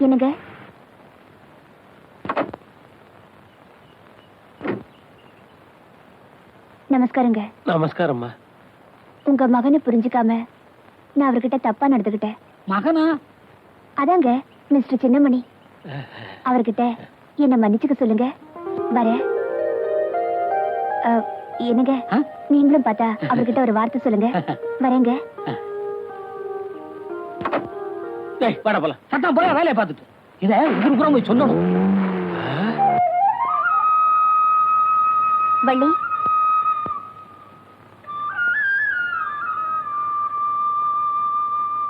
என்னங்க? நமஸ்காரங்க. நமஸ்காரம்மா. உங்க மகனை புரிஞ்சுக்காம நான் அவர்கிட்ட தப்பா நடந்துகிட்டேன். மகனா? அதாங்க மிஸ்டர் சின்னமணி. அவர்கிட்ட என்ன மன்னிச்சுக்க சொல்லுங்க. வர என்னங்க, நீங்களும் பார்த்தா அவர்கிட்ட ஒரு வார்த்தை சொல்லுங்க. வரேங்க. சட்டம் போல வேலையை பார்த்துட்டு இதை ஊருக்குறம் போய் சொல்லணும். வள்ளி,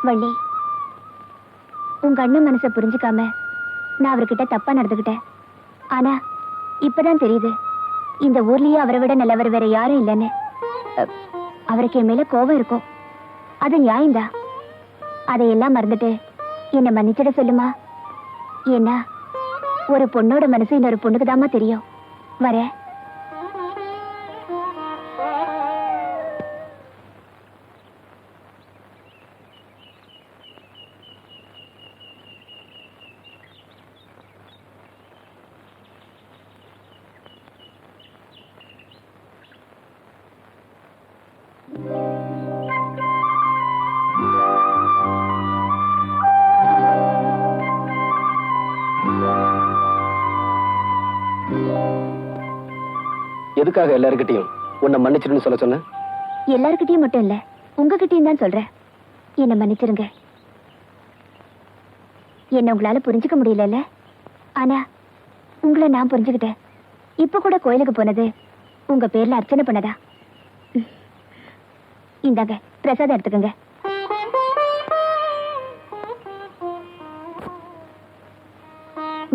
வள்ளி, உங்க அண்ணன் மனசை புரிஞ்சுக்காம நான் அவர்கிட்ட தப்பா நடந்துகிட்டேன். ஆனா இப்பதான் தெரியுது, இந்த ஊர்லயே அவரை விட நல்லவர் வேற யாரும் இல்லைன்னு. அவருக்கு என் மேல கோபம் இருக்கும், அது நியாயம்தான். அதையெல்லாம் மறந்துட்டு என்ன மன்னிச்சிட சொல்லுமா. ஏன்னா ஒரு பொண்ணோட மனசு இன்னொரு பொண்ணுக்கு தாமா தெரியும். வர. எதுக்காக எல்லார்கிட்டையும் உன்னை மன்னிச்சிருன்னு சொல்ல சொன்ன? எல்லார்கிட்டயும் மட்டும் இல்ல, உங்ககிட்டயும் தான் சொல்றேன். என்ன மன்னிச்சிருங்க. என்ன உங்களால புரிஞ்சுக்க முடியல, ஆனா உங்களை நான் புரிஞ்சுக்கிட்டேன். இப்ப கூட கோயிலுக்கு போனது உங்க பேர்ல அர்ச்சனை பண்ணதா. இந்தாங்க பிரசாதம் எடுத்துக்கங்க.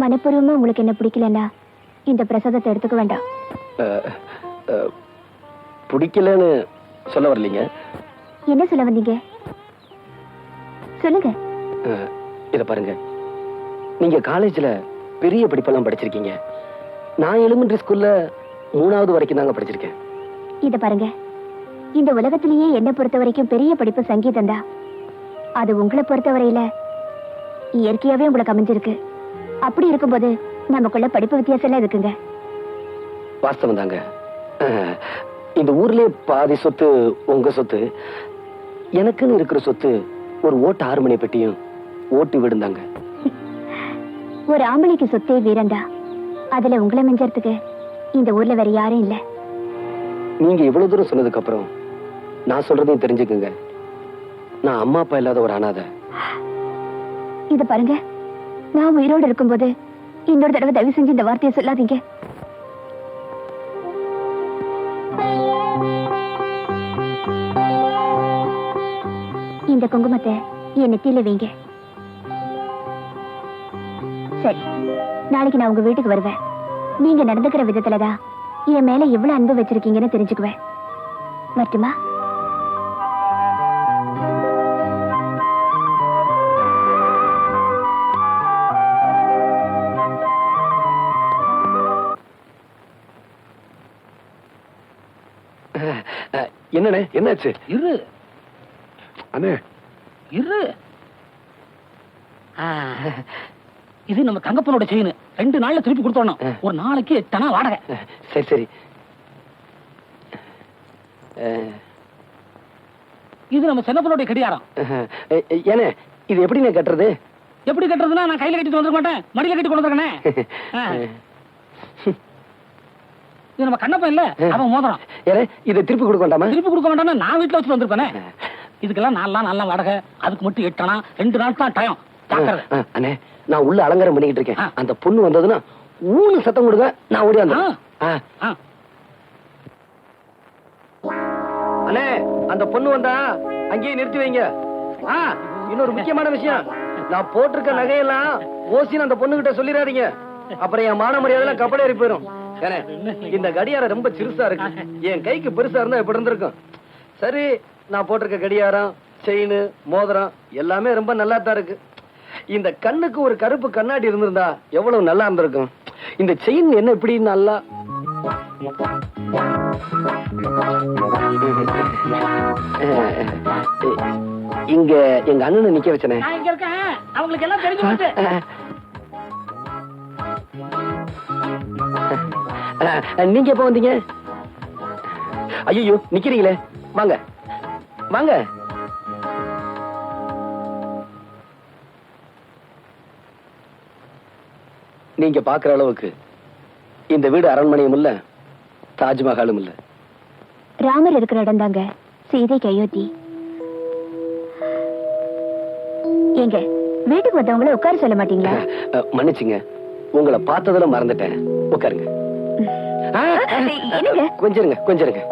மனப்பூர்வமா உங்களுக்கு என்ன பிடிக்கலன்னா இந்த பிரசாதத்தை எடுத்துக்க வேண்டாம். பிடிக்கலன்னு சொல்ல வரலீங்க. என்ன சொல்ல வந்தீங்க? சொல்லுங்க. இத பாருங்க, நீங்க காலேஜ்ல பெரிய படிப்பெல்லாம் படிச்சிருக்கீங்க. நான் எலிமெண்டரி ஸ்கூல்ல 3வது வரைக்கும் தாங்க படிச்சிருக்கேன். இத பாருங்க, இந்த உலகத்திலேயே என்ன பொறுத்த வரைக்கும் பெரிய படிப்பு சங்கீதம் தான். அது உங்களை பொறுத்தவரையில இயற்கையாவே உங்களுக்கு அமைஞ்சிருக்கு. அப்படி இருக்கும்போது நமக்குள்ள படிப்பு வித்தியாசம் எல்லாம் இருக்குங்க. வாஸ்தவம் தாங்க. இந்த ஊர்லயே பாதி சொத்து உங்க சொத்து, எனக்குன்னு இருக்கிற சொத்து ஒரு ஓட்டு 6 மணி பெட்டியும் ஓட்டு விடுந்தாங்க. ஒரு ஆம்பளைக்கு சொத்தே வீரண்டா. அதுல உங்களை மிஞ்சறதுக்கு இந்த ஊர்ல வேற யாரும் இல்ல. நீங்க இவ்வளவு தூரம் சொன்னதுக்கு அப்புறம் நான் சொல்றதையும் தெரிஞ்சுக்குங்க. நான் அம்மா அப்பா இல்லாத ஒரு அனாதை. இத பாருங்க, நான் உயிரோடு இருக்கும்போது இன்னொரு தடவை தயவு செஞ்சு இந்த வார்த்தையை சொல்லாதீங்க. இந்த குங்குமத்தை என் நெத்தியில வைங்க. சரி, நாளைக்கு நான் உங்க வீட்டுக்கு வருவேன். நீங்க நடந்துக்கிற விதத்துலதான் என் மேல எவ்வளவு அன்பு வச்சிருக்கீங்கன்னு தெரிஞ்சுக்குவேன். வரட்டுமா? என்னண்ணே, என்னாச்சு? இரு அண்ணே, இரு. இது நம்ம தங்கப்பனோட செயின். 2 நாள்ல திருப்பி கொடுத்தோம். ஒரு நாளைக்கு 8 வாடகை. சரி சரி. இது நம்ம சின்னப்பனுடைய கடியாரம். ஏனே, இது எப்படி நான் கட்டுறது? எப்படி கட்டுறதுன்னா, நான் கையில கட்டிட்டு வந்துட மாட்டேன், மடியில கட்டி கொண்டு வந்துருக்கேன். இது நம்ம கண்ணப்பன் இல்ல, அவன் மோதிரம். ஏனே, இதை திருப்பி கொடுக்க வேண்டாமா? திருப்பி கொடுக்க வேண்டாம், நான் வீட்டுல வச்சுட்டு வந்திருப்பேனே. இதுக்கெல்லாம் 4 நாள் வாடகை, அதுக்கு மட்டும் 8 2 நாள் தான் டைம். அண்ணே, நான் உள்ள அலங்காரம் பண்ணிக்கிட்டு இருக்கேன். அந்த பொண்ணு வந்ததுன்னா ஊனு சத்தம் கொடுங்க, நான் ஓடி வந்தேன். அண்ணே, அந்த பொண்ணு வந்தா அங்கேயே நிறுத்தி வைங்க. இன்னொரு முக்கியமான விஷயம், நான் போட்டிருக்க நகையெல்லாம் ஓசின்னு அந்த பொண்ணு கிட்ட சொல்லிடாதீங்க. அப்புறம் என் மான மரியாதை கப்பல் ஏறி போயிடும். இந்த கடியாரம் ரொம்ப சிறுசா இருக்கு, என் கைக்கு பெருசா இருந்தா எப்படி இருந்திருக்கும். சரி, நான் போட்டிருக்க கடியாரம், செயின், மோதிரம் எல்லாமே ரொம்ப நல்லா தான் இருக்கு. இந்த கண்ணுக்கு ஒரு கருப்பு கண்ணாடி இருந்திருந்தா எவ்வளவு நல்லா இருந்திருக்கும். இந்த செயின் என்ன இப்படி நல்லா இங்க எங்க அண்ணனை நிக்க வச்சனே. நான் இங்க இருக்கேன், அவங்களுக்கு எல்லாம் தெரிஞ்சு போச்சு. நீங்க எப்ப வந்தீங்க? ஐயோ நிக்கிறீங்களே, வாங்க வாங்க. நீங்க பாக்குற அளவுக்கு இந்த வீடு அரண்மனையும் இல்ல, தாஜ்மஹாலும் இல்ல. ராமர் இருக்கிற இடம் தாங்க சீதைக்கு அயோத்தி. எங்க வீட்டுக்கு வந்தவங்கள உட்கார சொல்ல மாட்டீங்களா? மன்னிச்சுங்க, உங்களை பார்த்ததுல மறந்துட்டேன். உட்காருங்க. என்னங்க? கொஞ்சம் இருங்க, கொஞ்சம் இருங்க.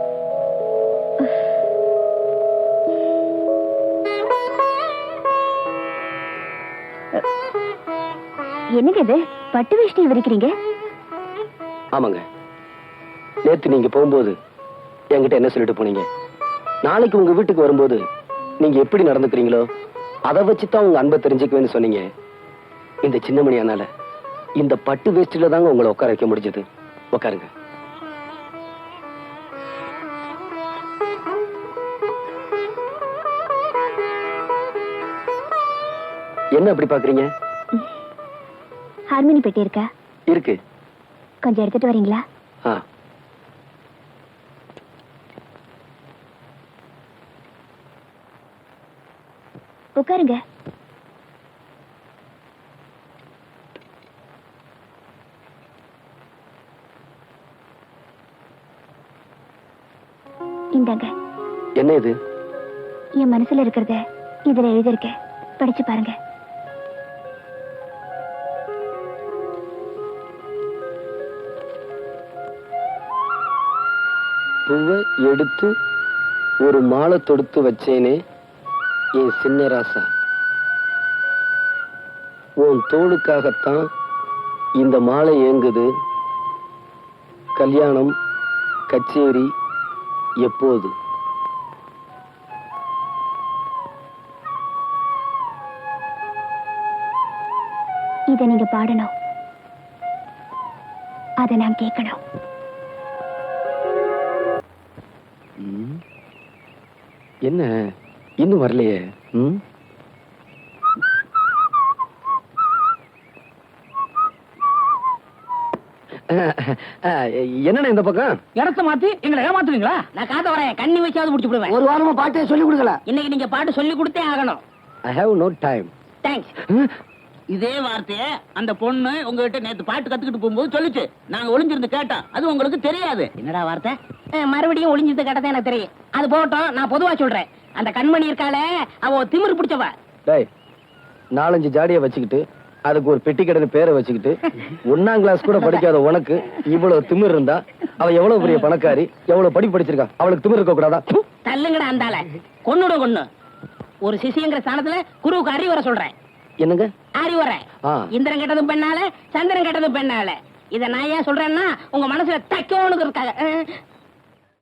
என்னங்க இது பட்டு வேஷ்டி விரிக்கிறீங்க? ஆமாங்க, நேத்து நீங்க போகும்போது என்கிட்ட என்ன சொல்லிட்டு போனீங்க? நாளைக்கு உங்க வீட்டுக்கு வரும்போது நீங்க எப்படி நடந்துக்கிறீங்களோ அதை வச்சுதான் உங்க அன்பை தெரிஞ்சுக்குவேன்னு சொன்னீங்க. இந்த சின்னமணியானால இந்த பட்டு வேஷ்டில தாங்க உங்களை உட்கார வைக்க முடிஞ்சது. உட்காருங்க. என்ன அப்படி பாக்குறீங்க? ஹார்மோனி பெட்டி இருக்கா? இருக்கு. கொஞ்சம் எடுத்துட்டு வரீங்களா? உட்காருங்க. இந்தாங்க. என்ன இது? என் மனசுல இருக்கிறத இதுல எழுதிருக்கேன், படிச்சு பாருங்க. பூவை எடுத்து ஒரு மாலை தொடுத்து வச்சேனே என் சின்ன ராசா, உன் தோளுக்காகத்தான் இந்த மாலை ஏங்குது. கல்யாணம் கச்சேரி எப்போது? இத நீங்க பாடணும், அதை நான் கேட்கணும். என்ன இன்னும் வரலையே? என்ன இந்த பக்கம் இடத்த மாத்தி எங்களை ஏமாத்துவீங்களா? நான் காத்த வரேன், கண்ணி வச்சாவது முடிச்சு விடுவேன். ஒரு வாரமா பாட்டே சொல்லி கொடுக்கல. இன்னைக்கு நீங்க பாட்டு சொல்லி கொடுத்தே ஆகணும். I have no time. Thanks. இதே வார்த்தைய அந்த பொண்ணு உங்ககிட்ட நேத்து பாட்டு கத்துக்கிட்டு போகும்போது சொல்லுச்சு. நாங்க ஒளிஞ்சிருந்து கேட்டோம், அது உங்களுக்கு தெரியாது. என்னடா வார்த்தை? மறுபடியும் ஒளிஞ்சிருந்து கேட்டதே எனக்கு தெரியும். அது போட்டோம், நான் பொதுவா சொல்றேன். அந்த கண்மணி இருக்காளே, அவ திமிரு பிடிச்சவ. டேய், 4-5 ஜாடிய வச்சுக்கிட்டு அதுக்கு ஒரு பெட்டி கடை பேரை வச்சுக்கிட்டு 1ஆம் கிளாஸ் கூட படிக்காத உனக்கு இவ்வளவு திமிர் இருந்தா அவ எவ்வளவு பெரிய பணக்காரி, எவ்வளவு படிப்பு படிச்சிருக்கா? அவளுக்கு திமிர் இருக்க கூடாதா? தள்ளுங்கடா அந்தால. கொன்னுட கொன்னு. ஒரு சிசிங்கிற ஸ்தானத்துல குருவுக்கு அறிவுரை சொல்றேன். என்னங்க அறிவுரை? இந்திரன் கெட்டதும் பெண்ணால, சந்திரன் கெட்டதும் பெண்ணால. இத நான் ஏன் சொல்றேன்னா உங்க மனசுல தைக்கோனுக்கு இருக்காங்க.